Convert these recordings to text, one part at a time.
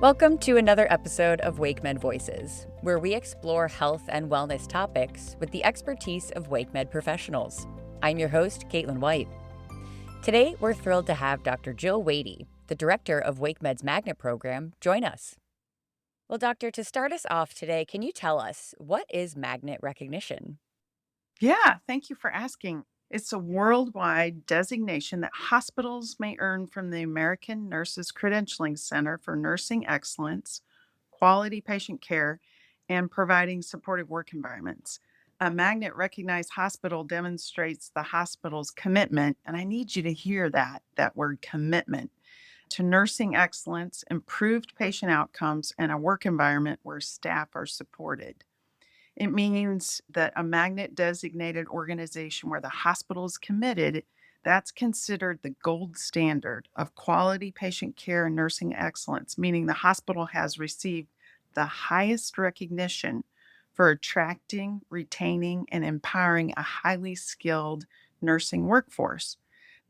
Welcome to another episode of WakeMed Voices, where we explore health and wellness topics with the expertise of WakeMed professionals. I'm your host, Caitlin White. Today, we're thrilled to have Dr. Jill Wadey, the director of WakeMed's Magnet program, join us. Well, Doctor, to start us off today, can you tell us what is magnet recognition? Yeah, thank you for asking. It's a worldwide designation that hospitals may earn from the American Nurses Credentialing Center for Nursing Excellence, quality patient care, and providing supportive work environments. A magnet recognized hospital demonstrates the hospital's commitment, and I need you to hear that word commitment to nursing excellence, improved patient outcomes, and a work environment where staff are supported. It means that a magnet designated organization where the hospital is committed, that's considered the gold standard of quality patient care and nursing excellence, meaning the hospital has received the highest recognition for attracting, retaining, and empowering a highly skilled nursing workforce.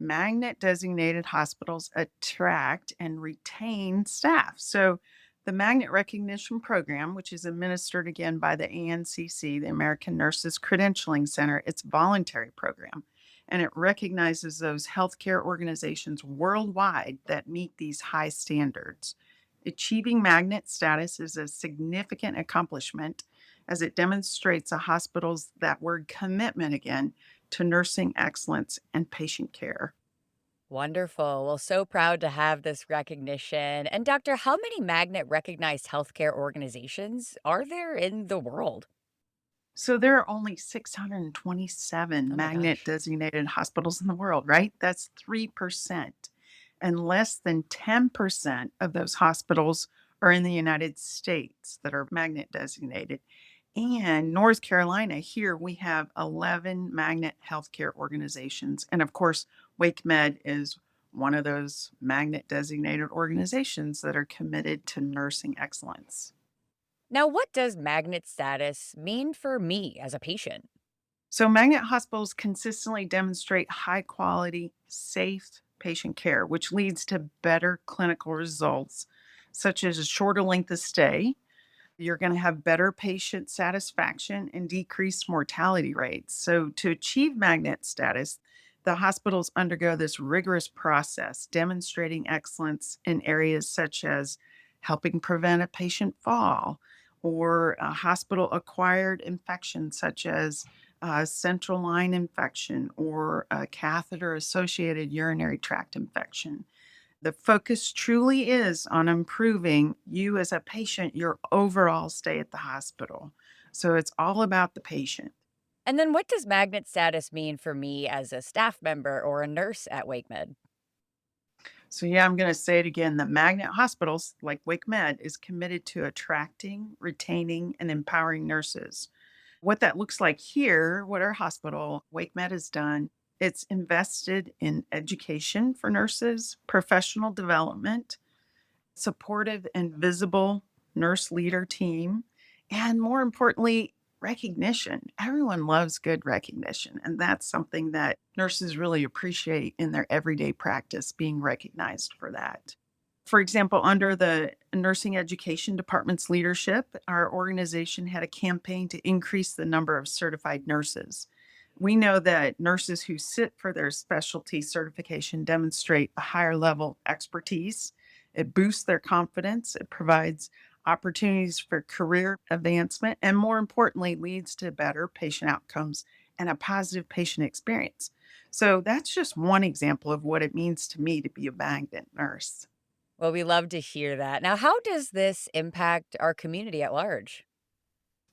Magnet designated hospitals attract and retain staff. So, the Magnet Recognition Program, which is administered again by the ANCC, the American Nurses Credentialing Center, it's a voluntary program, and it recognizes those healthcare organizations worldwide that meet these high standards. Achieving magnet status is a significant accomplishment as it demonstrates a hospital's that word commitment again to nursing excellence and patient care. Wonderful. Well, so proud to have this recognition. And, Doctor, how many magnet recognized healthcare organizations are there in the world? So there are only 627 Oh my magnet gosh. designated hospitals in the world, right? That's 3%. And less than 10% of those hospitals are in the United States that are magnet designated. And North Carolina, here we have 11 magnet healthcare organizations. And of course, WakeMed is one of those magnet designated organizations that are committed to nursing excellence. Now, what does magnet status mean for me as a patient? So, magnet hospitals consistently demonstrate high quality, safe patient care, which leads to better clinical results, such as a shorter length of stay. You're going to have better patient satisfaction and decreased mortality rates. So, to achieve magnet status, the hospitals undergo this rigorous process, demonstrating excellence in areas such as helping prevent a patient fall or a hospital acquired infections such as central line infection or a catheter associated urinary tract infection. The focus truly is on improving you as a patient, your overall stay at the hospital. So it's all about the patient. And then what does magnet status mean for me as a staff member or a nurse at WakeMed? So, yeah, I'm going to say it again. The magnet hospitals, like Wake Med, is committed to attracting, retaining, and empowering nurses. What that looks like here, what our hospital, Wake Med, has done, it's invested in education for nurses, professional development, supportive and visible nurse leader team, and more importantly, recognition. Everyone loves good recognition, and that's something that nurses really appreciate in their everyday practice, being recognized for that. For example, under the nursing education department's leadership, our organization had a campaign to increase the number of certified nurses. We know that nurses who sit for their specialty certification demonstrate a higher level of expertise. It boosts their confidence, it provides opportunities for career advancement, and more importantly, leads to better patient outcomes and a positive patient experience. So that's just one example of what it means to me to be a magnet nurse. Well, we love to hear that. Now, how does this impact our community at large?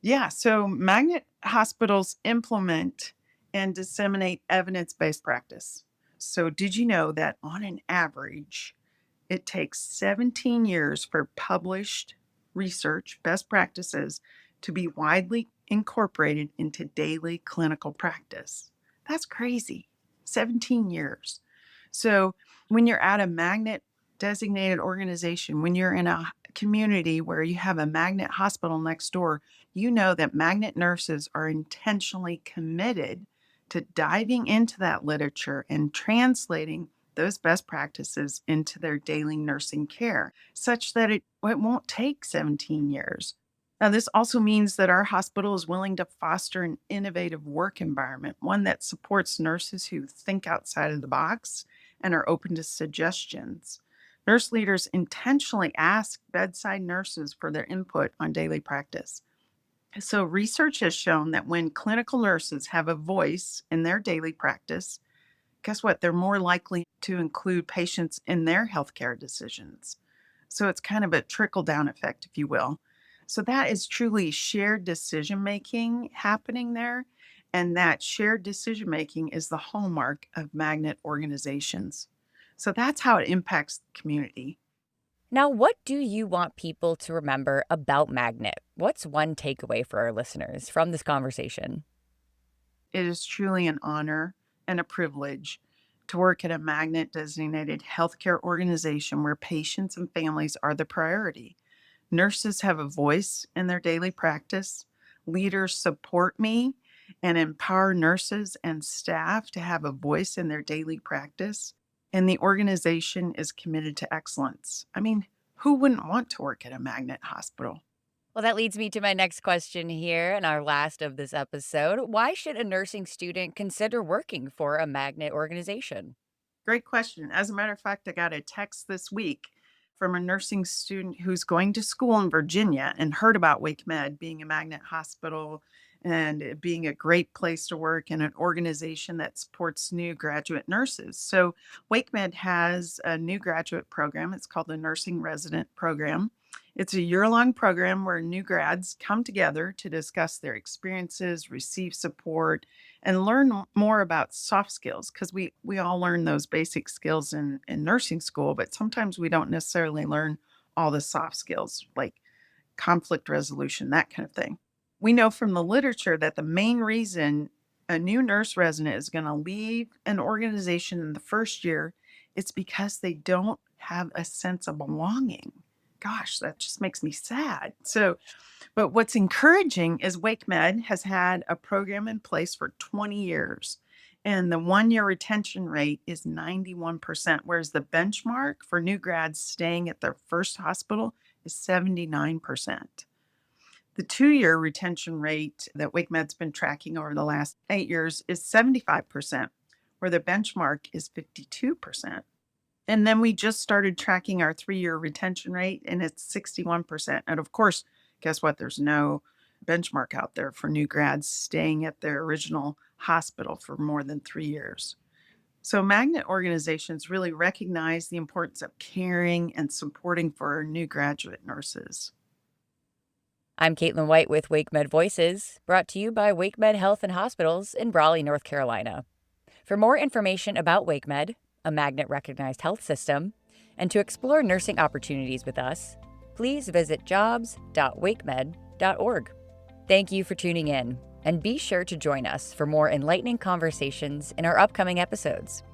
Yeah, so magnet hospitals implement and disseminate evidence based practice. So, did you know that on an average, it takes 17 years for published research, best practices, to be widely incorporated into daily clinical practice? That's crazy. 17 years. So, when you're at a magnet designated organization, when you're in a community where you have a magnet hospital next door, you know that magnet nurses are intentionally committed to diving into that literature and translating those best practices into their daily nursing care, such that it won't take 17 years. Now, this also means that our hospital is willing to foster an innovative work environment, one that supports nurses who think outside of the box and are open to suggestions. Nurse leaders intentionally ask bedside nurses for their input on daily practice. So, research has shown that when clinical nurses have a voice in their daily practice, guess what? They're more likely to include patients in their healthcare decisions. So, it's kind of a trickle down effect, if you will. So, that is truly shared decision making happening there. And that shared decision making is the hallmark of magnet organizations. So, that's how it impacts the community. Now, what do you want people to remember about Magnet? What's one takeaway for our listeners from this conversation? It is truly an honor and a privilege to work at a magnet designated healthcare organization where patients and families are the priority. Nurses have a voice in their daily practice. Leaders support me and empower nurses and staff to have a voice in their daily practice. And the organization is committed to excellence. I mean, who wouldn't want to work at a magnet hospital? Well, that leads me to my next question here and our last of this episode. Why should a nursing student consider working for a magnet organization? Great question. As a matter of fact, I got a text this week from a nursing student who's going to school in Virginia and heard about Wake Med being a magnet hospital and it being a great place to work and an organization that supports new graduate nurses. So, Wake Med has a new graduate program. It's called the Nursing Resident Program. It's a year long program where new grads come together to discuss their experiences, receive support, and learn more about soft skills because we all learn those basic skills in nursing school, but sometimes we don't necessarily learn all the soft skills like conflict resolution, that kind of thing. We know from the literature that the main reason a new nurse resident is going to leave an organization in the first year it's because they don't have a sense of belonging. Gosh, that just makes me sad. So, but what's encouraging is Wake Med has had a program in place for 20 years, and the 1 year retention rate is 91%, whereas the benchmark for new grads staying at their first hospital is 79%. The 2 year retention rate that Wake Med's been tracking over the last 8 years is 75%, where the benchmark is 52%. And then we just started tracking our 3 year retention rate, and it's 61%. And of course, guess what? There's no benchmark out there for new grads staying at their original hospital for more than 3 years. So, magnet organizations really recognize the importance of caring and supporting for our new graduate nurses. I'm Caitlin White with WakeMed Voices, brought to you by WakeMed Health and Hospitals in Raleigh, North Carolina. For more information about WakeMed, a magnet recognized health system, and to explore nursing opportunities with us, please visit jobs.wakemed.org. Thank you for tuning in, and be sure to join us for more enlightening conversations in our upcoming episodes.